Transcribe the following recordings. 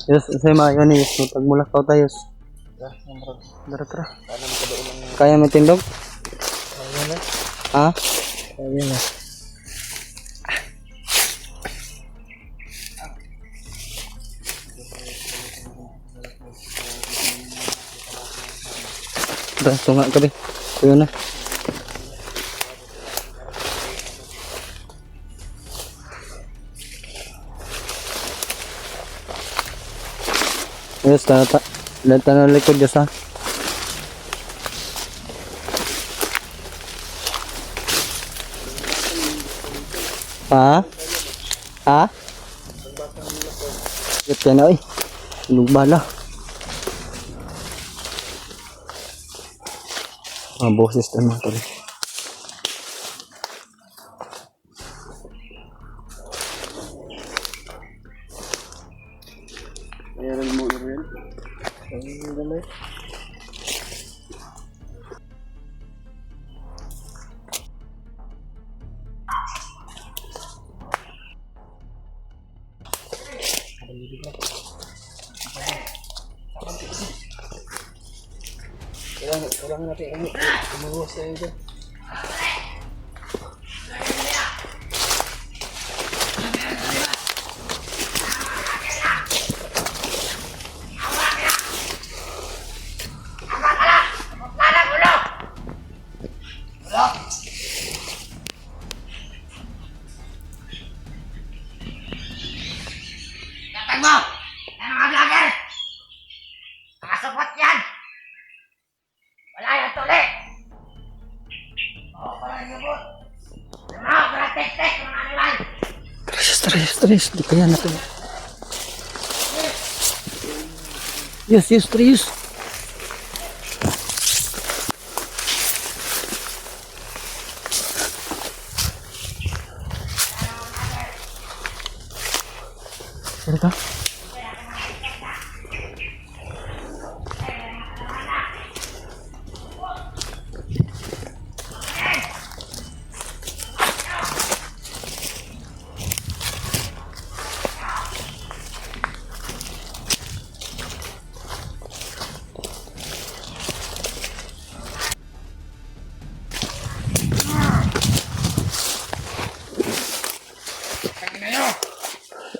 Yes, saya maayo ni yes. Pagmulak ka tayo. Dara tara. Kaya mo tindog? Kaya na. Ha? Kaya na. Tara, tunga ka be. Kuyo na. Yes, lata na likod yes ha. Ha? Ha? Ito na eh. Lugbala. Mga boses na mga tuloy. Ayan mo na rin. Ayan gamay. Kailangan natin ini. Umuwas tayo dyan. Datang mo! Yan mga vlogger! Mga support yan! Wala yan tuli! Oo, wala yan po! Wala tek-tek, mga animal! Stress. Di kaya natin. Yes, stress. Ano ka?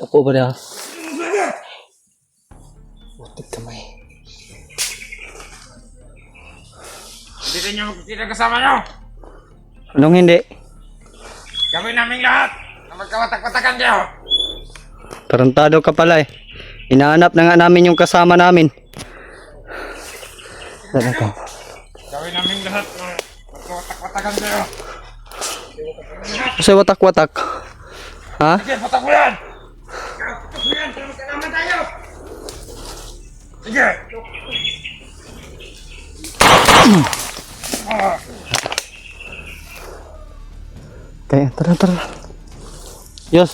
Ako ba na? Butik kamay. Hindi rin nyo magkikita kasama nyo! Anong hindi? Gawin namin lahat na magkawatak-watakan kayo! Tarantado ka pala eh. Inaanap na nga namin yung kasama namin. Ano ka? Gawin namin lahat na magkawatak-watakan kayo! Kasi watak-watak. Ha? Sige, patak mo yan! Patak mo yan! Para magkalaman tayo! Sige! Kaya, tara. Yos.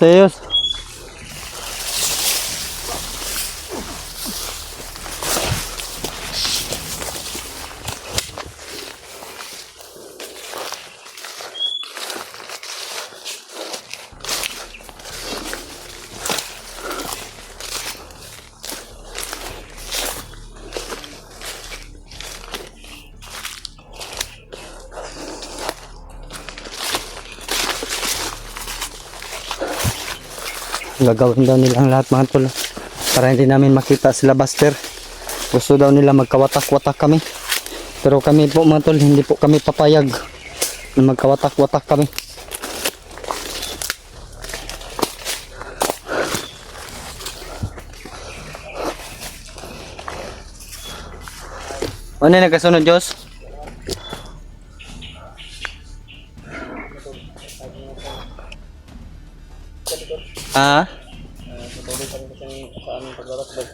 Gagawin daw nilang lahat mga tol para hindi namin makita sila Buster. Gusto daw nila magkawatak-watak kami, pero kami po mga tol hindi po kami papayag na magkawatak-watak kami. Ano na nagkasunod Diyos? Ha? Patuloy pa rin kasi sa aming paglalakbay.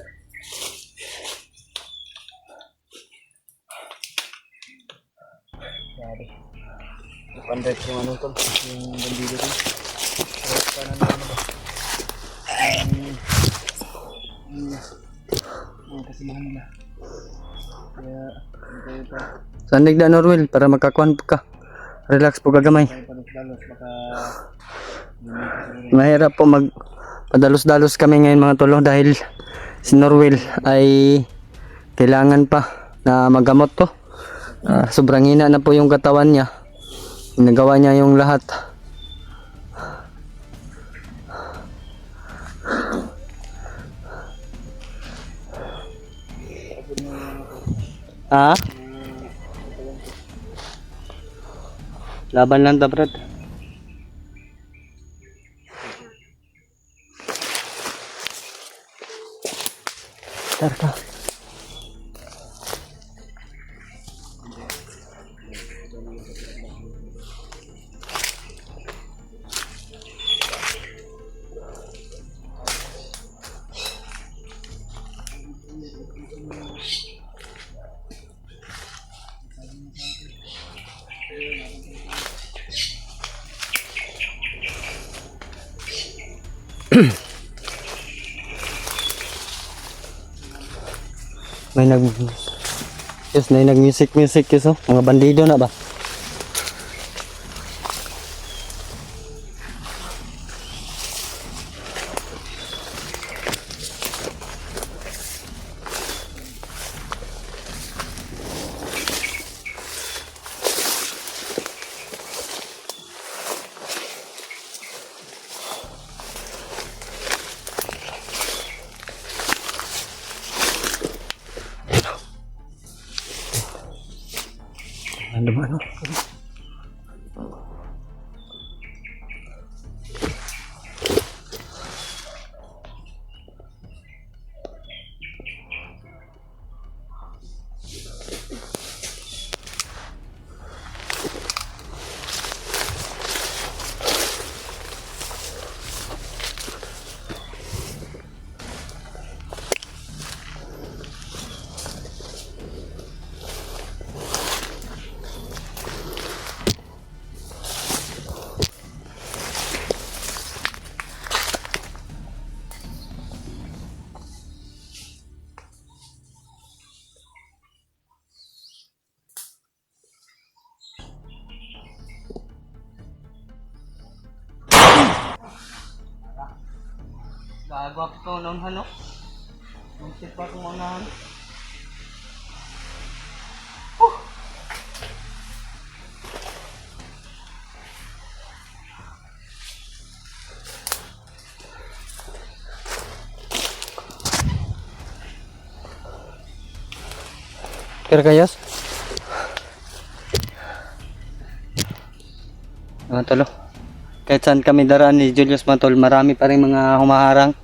Grabe. Napandret yung ano tol, yung bandido ko. Right kanan na ano ba? Ang kasimahan nila. Kaya, hindi pa. Sandig na Norwell para makakuan ka. Relax po gagamay. Tayo palos-dalos, baka Mahirap po mag padalos-dalos kami ngayon mga tolo dahil si Norwell ay kailangan pa na magamot to. Sobrang hina na po yung katawan niya. Nagawa niya yung lahat. Ah? Laban lang ta, Brad. Tar ka. May nag music yes, oh. Mga bandido na ba? Ano ba, ano? Gago ako ito noon, ano? Muntik pa akong unahan. Kira kayas? Mga tolo. Kahit saan kami daraan ni Julius Matol, marami pa rin mga humaharang.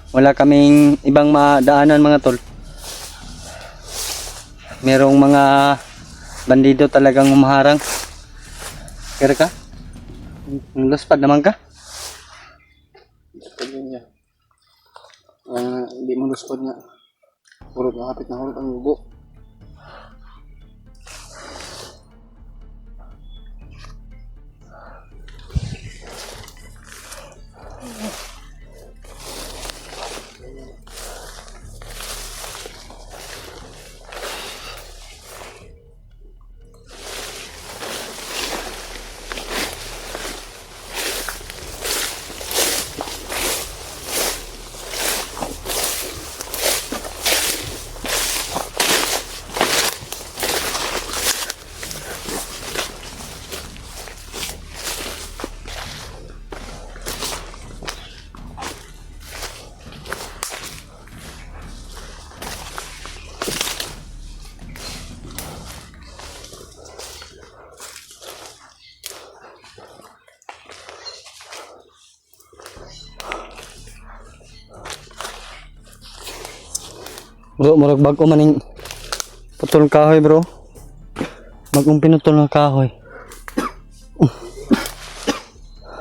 Wala kaming ibang madaanan mga tol. Merong mga bandido talagang humaharang. Kira ka? Luspad naman ka? Luspad niya. Hindi mo luspad nga. Hurot na hapit na hurot ang lubo. Bro, murag bago maning putol kahoy, bro. Bagong pinutol ng kahoy.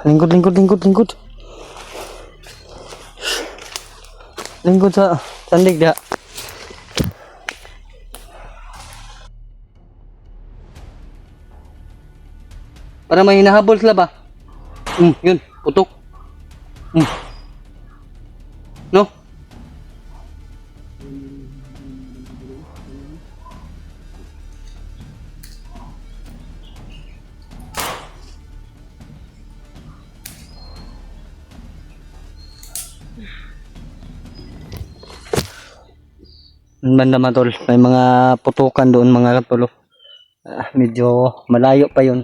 Lingkod. Lingkod sa sandig dia. Para may hinahabol sila ba? Yun, putok. No? banda mga tol, may mga putukan doon mga tol. Medyo malayo pa yun.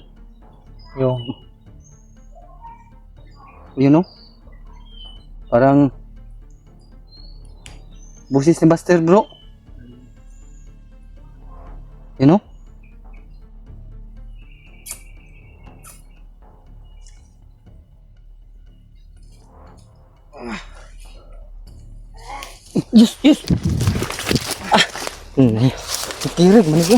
Yun oh. Parang busis ni Buster bro. Yun oh. Yes, yes. Kirig man ito.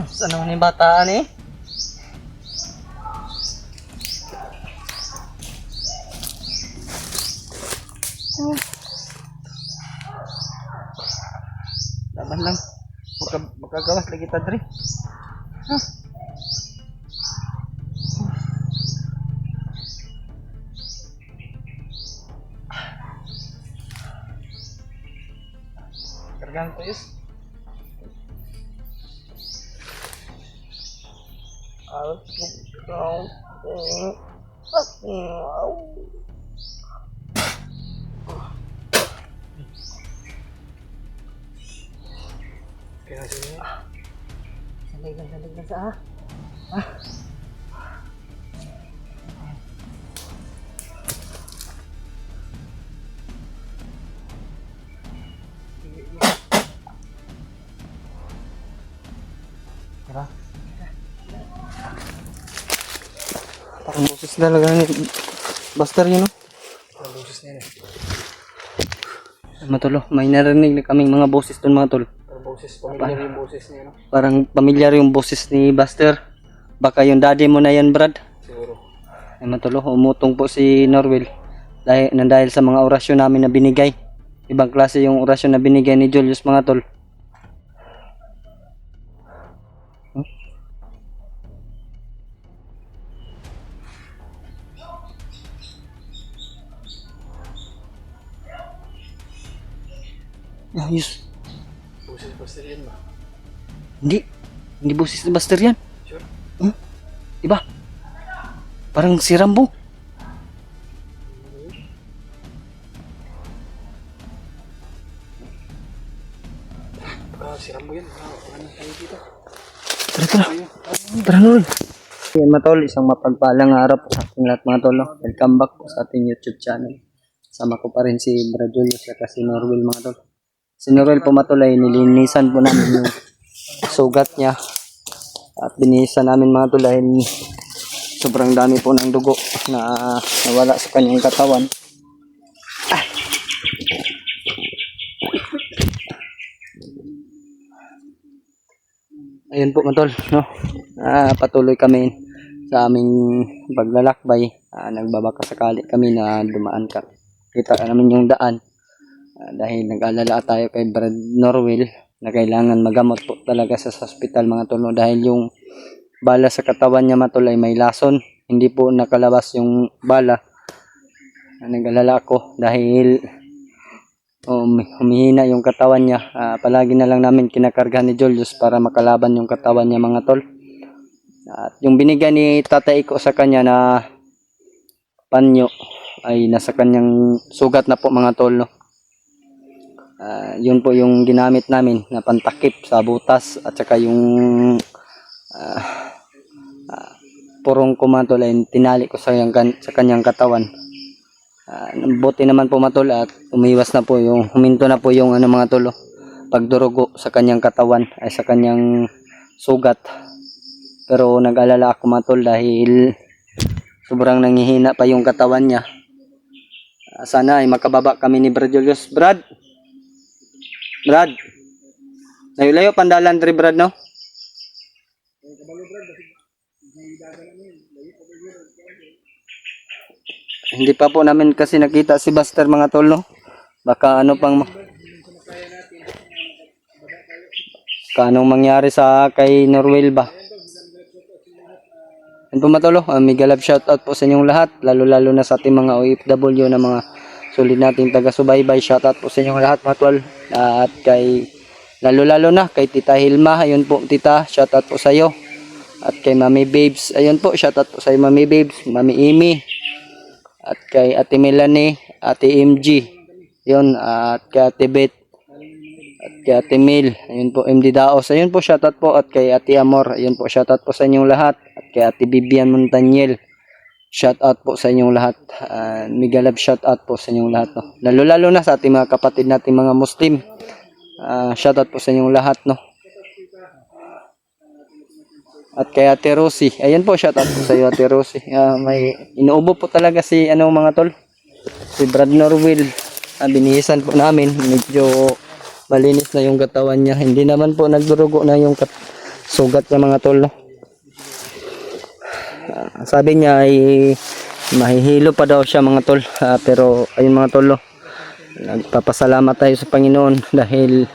Saan naman yung bataan eh? Laban lang. Magkagawas lagi kita dre. Kargang ko yus. Kaya sini. Salig lang sa Tara. Parang boses talaga ni Buster yun oh. Ang boses niya na. Matulo, may narinig na kaming mga boses doon mga tol. Ang boses, pamilyar yung boses niya, no? Parang pamilyar yung boses ni Buster. Baka yung daddy mo na yan, Brad. Siguro. Ay matulo, umutong po si Norwell. Dahil sa mga orasyon namin na binigay. Ibang klase yung orasyon na binigay ni Julius mga tol. Ayos. Boses Buster yan ba? Hindi boses ni Buster yan. Sure? Diba? Parang si Rambo. Si Rambo yan. Ano tayo dito? Tara Noel. Yan mga tol, isang mapagpalang araw po sa ating lahat mga tol. Welcome back po sa ating YouTube channel. Sama ko pa rin si Brad Julius at si Norwell mga tol. Si Norwell po matulay, nilinisan po namin yung sugat niya. At binihisan namin mga tol dahil sobrang dami po ng dugo na nawala sa kanyang katawan. Ayun po mga tol, no? Patuloy kami sa aming paglalakbay. Nagbabaka sakali kami na dumaan ka. Kita namin yung daan. Dahil nag-alala tayo kay Brad Norwell na kailangan magamot po talaga sa hospital mga tol. No? Dahil yung bala sa katawan niya matulay may lason. Hindi po nakalabas yung bala. Nag-alala ako dahil humihina yung katawan niya. Palagi na lang namin kinakarga ni Julius para makalaban yung katawan niya mga tol. At yung binigay ni tatay ko sa kanya na panyo ay nasa kanyang sugat na po mga tol. No? Yun po yung ginamit namin na pantakip sa butas at saka yung purong ko mga tol ay tinali ko sa kanyang katawan. Buti naman po matol at umiwas na po yung huminto na po yung mga tolo pagdurugo sa kanyang katawan ay sa kanyang sugat. Pero nag-alala ako matol dahil sobrang nanghihina pa yung katawan niya. Sana ay makababa kami ni Brad Julius. Brad, layo-layo pandalan dre Brad no? Hindi pa po namin kasi nakita si Buster mga tol no. Baka ano pang anong mangyari sa kay Norwell ba. Yan po matolo, mega love shoutout po sa inyong lahat, lalo na sa ating mga OFW na mga sulit nating taga-subaybay. Shoutout po sa inyong lahat mga tol. At kay Lalo-lalo na kay Tita Hilma. Ayun po, Tita, shoutout po sa iyo. At kay Mami Babes. Ayun po, shoutout po sa iyo, Mami Babes, Mami Amy. At kay Ate Melanie, Ate MG. Yun, at kay Ate Beth. At kay Ate Mil. Ayun po, MD Daos. Ayun po, shoutout po. At kay Ate Amor. Ayun po, shoutout po sa inyong lahat. At kay Ate Bibian Montaniel. Shoutout po sa inyong lahat. Migalab shoutout po sa inyong lahat. No? Lalo-lalo na sa ating mga kapatid nating mga Muslim. Shoutout po sa inyong lahat. No? At kay Ate Rosie. Ayan po, shoutout po sa iyo, Ate Rosie. May inuubo po talaga si mga tol. Si Brad Norwell. Binihisan po namin. Medyo malinis na yung katawan niya. Hindi naman po nagdurugo na yung sugat ng mga tol. No? Sabi niya ay mahihilo pa daw siya mga tol. Pero ayun mga tol. No? Nagpapasalamat tayo sa Panginoon dahil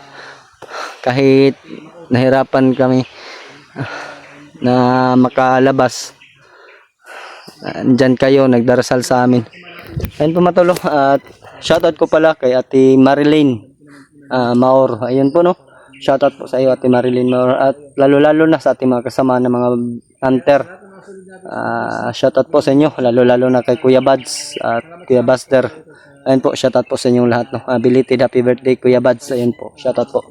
kahit nahirapan kami na makalabas, andyan kayo nagdarasal sa amin. Ayun po matolo. At shoutout ko pala kay Ate Marilyn Maor. Ayun po no. Shoutout po sa iyo Ate Marilyn Maor. At lalo-lalo na sa ating mga kasama ng mga hunter. Shoutout po sa inyo. Lalo-lalo na kay Kuya Bads at Kuya Buster. Ayun po, shoutout po sa inyong lahat. No? Belated happy birthday Kuya Bads. Ayun po, shoutout po.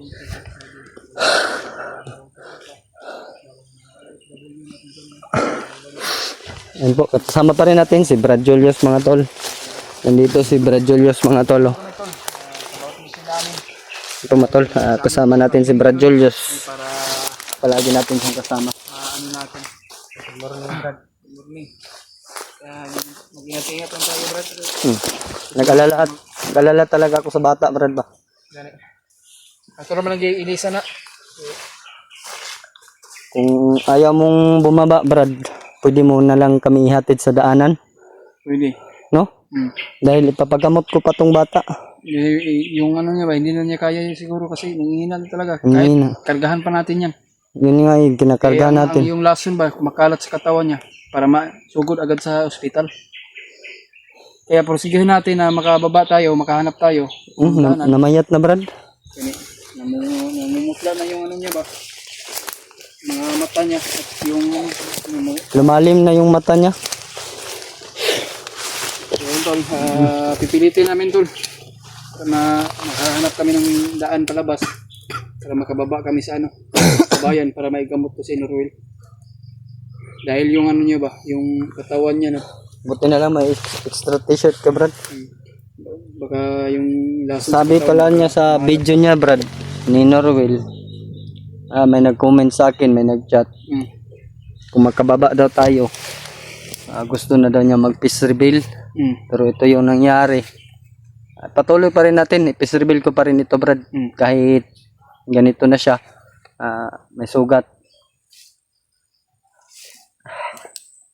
Ayun po, kasama pa rin natin si Brad Julius mga tol. Nandito si Brad Julius mga tol. Oh. Ito mga tol, kasama natin si Brad Julius. Para Palagi natin siyang kasama. ano natin. Morning, Brad. Morning. Mag-ingat-ingat lang tayo, Brad. Nag-alala talaga ako sa bata, Brad ba? Ito naman lang inisa na. Kung ayaw mong bumaba, Brad, pwede mo na lang kami ihatid sa daanan, Pwede. no? Dahil ipapagamot ko pa tong bata. Yung ano niya ba, hindi na niya kaya yun siguro kasi nangihina na talaga. Nangihina. Kahit kargahan pa natin yan. Yun nga yung kinakarga natin. Yung lason ba, makalat sa katawan niya para masugod agad sa ospital. Kaya porsigihin natin na makababa tayo, makahanap tayo. Namayat na, Brad. Namumutla na yung ano niya ba, mga mata niya at yung Lumalim na yung mata niya. yun, tol. Pipilitin namin, tol, para makahanap kami ng daan palabas para makababa kami sa sa bayan para maigamot ko si Norwell dahil yung ano niya ba, yung katawan niya Buti na lang may extra t-shirt ka, Brad. baka yung lason Sabi pala niya sa video niya, Brad, ni Norwell. May nag-comment sa akin, may nag-chat. Kung makababa daw tayo, gusto na daw niya mag-peace reveal. Pero ito yung nangyari. Patuloy pa rin natin, i-peace reveal ko pa rin ito, Brad. Kahit ganito na siya, may sugat.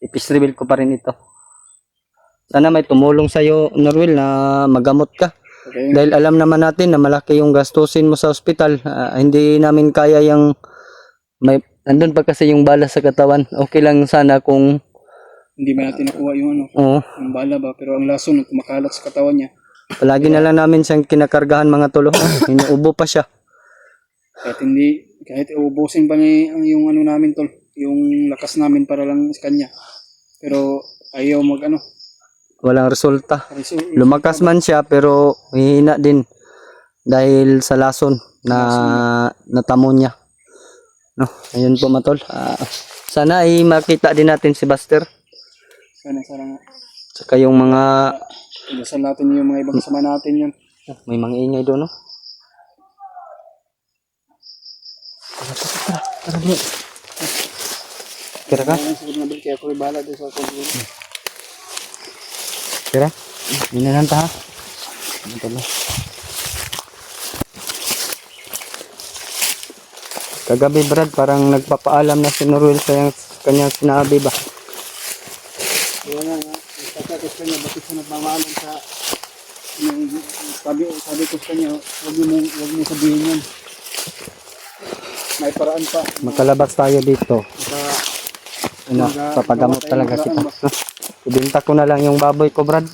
I-peace reveal ko pa rin ito. Sana may tumulong sa'yo, Norwell, na magamot ka. Okay. Dahil alam naman natin na malaki yung gastusin mo sa ospital. Hindi namin kaya yung andun pa kasi yung bala sa katawan. Okay lang sana kung Hindi ba natin nakuha yung oo, yung bala ba, pero ang lason kumakalat sa katawan niya. palagi na lang namin siyang kinakargahan mga tulo. Inuubo pa siya. Kahit ubusin pa niya yung ano namin, tol, yung lakas namin para lang sa kanya. Pero ayaw Walang resulta. Lumakas man siya pero hihina din dahil sa lason na natamo niya. No, ayun po matol. Sana ay makita din natin si Buster. Sana nga. Saka yung mga Dasal natin yung mga ibang kasama natin yun. may mga ingay doon, no? Tara ka. Kaya ako bahala doon sa pagbulo. Tara. Minananta ha. Ito na. Kagabi, Brad, parang nagpapaalam na si Norwell sa kanyang sinabi ba? Kaya nga, nagtatakas ka niya, bakit siya nagmamaalam sa sabi ko sa kanya, huwag mo sabihin yan. May paraan pa. Makalabas tayo dito. Papagamot talaga kita. Ibinta ko na lang yung baboy ko, Brad.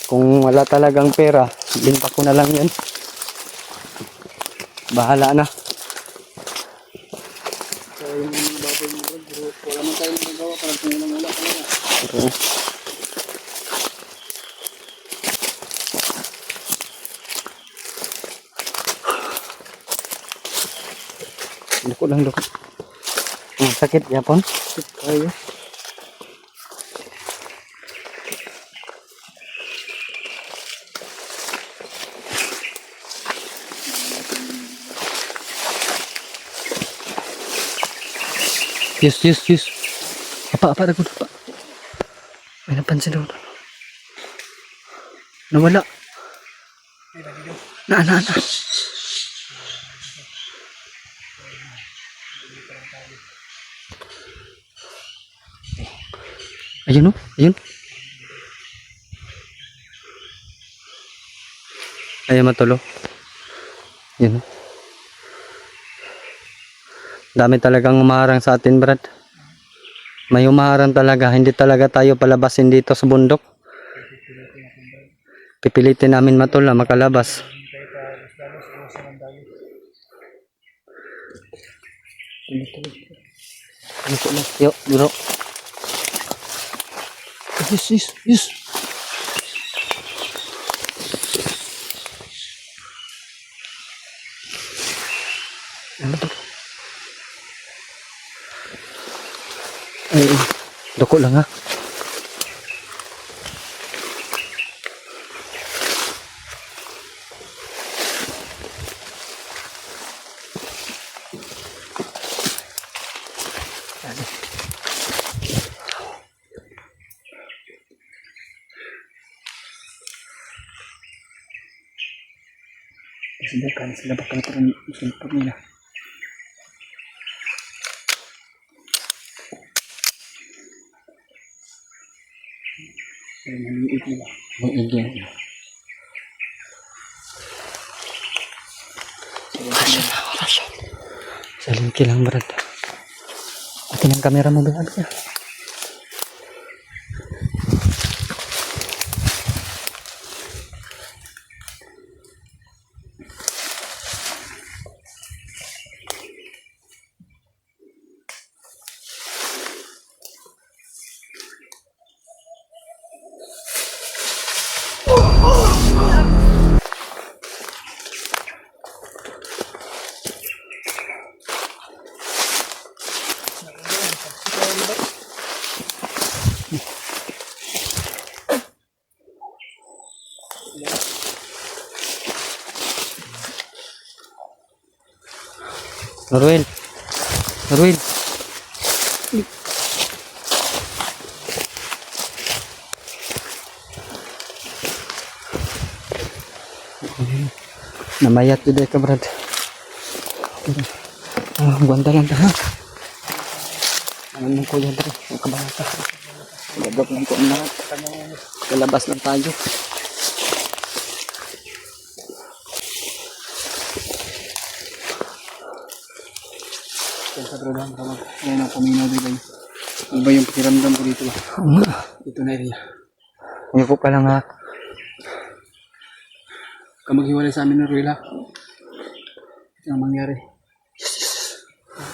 Kung wala talagang pera, ibinta ko na lang yan. Bahala na. So yung mga baboy mo bro, pero wala man tayong magagawa, parang kung wala talaga. Okay. Duko lang, duko. Sakit yapon. Kaya. Yes. Apa dago pa. May napansin daw. Nawala. Na. Ayun oh, ayun. Ayun matulo. Yun oh. Dami talagang umaharang sa atin, Brad. May umaharang talaga, hindi talaga tayo palabasin dito sa bundok. Pipilitin namin matol na makalabas. Yo, bro. Yes. Ano to? Ay, doko lang ha. Sila bakal parang sulpot nila. Ay, maliit nila. May igyan. Orasyon. Salingki lang, Brad. Akin ang kamera mo, Brad. Norwin. Namayat juga ka, Brad. Guanta lang ta ha. Ano ko yan, Brad? Ang kabata. Gagap lang ko ang lahat. Lalabas lang tayo. Sa program, ngayon ang paminaw dito. Ano ba yung pakiramdam ko dito ba? Dito na area. Ngayon ko pa lang ha. Ka maghiwalay sa amin ng Ruel ha. Ito ang mangyari.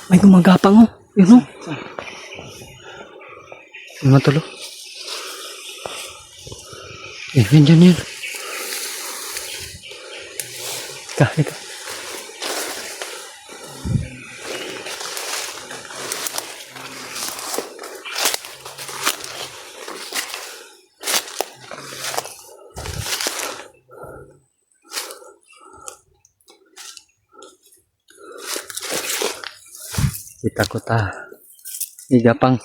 May gumagapang oh. Yun oh. Yung matulo. Yan. Ika. Kita ko ta. Igapang.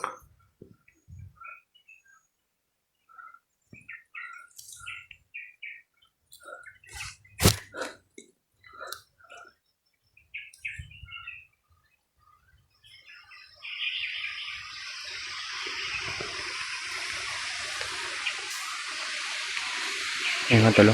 Yung matulo.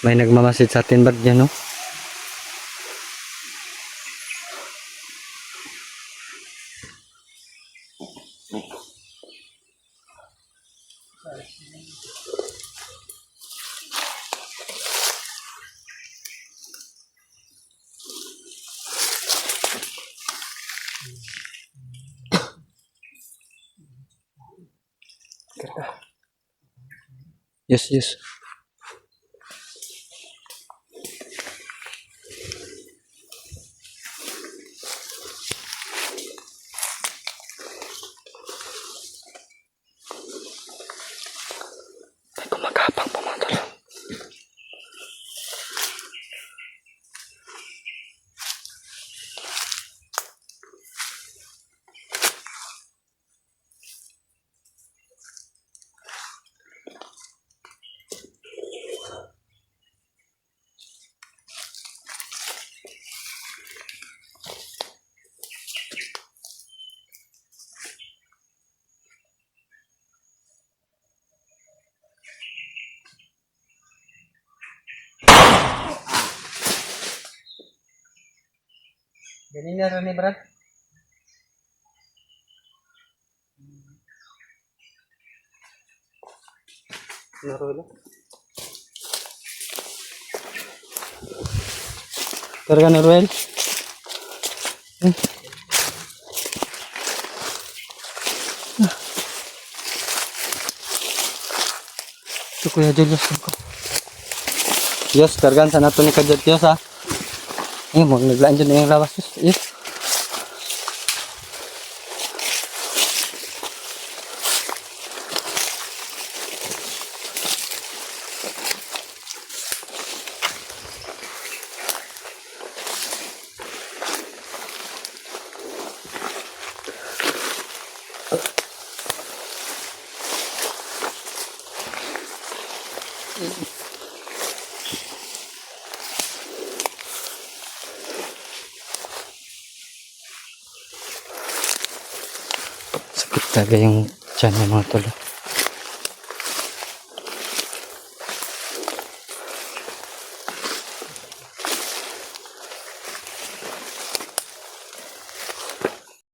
May nagmamasid sa atin ba dyan, no? Yes, yes. May gumagapang po mga tol. Ganyan na rin ni Brad. Narulo. Karga na Ruel. Ito Kuya Julius ko. Yes, kargan sa nato ni Kajet Diyos ha. Eh, mo naglaan dyan na yung lawas. Yes. Sakit talaga yung tiyan ng mga tol.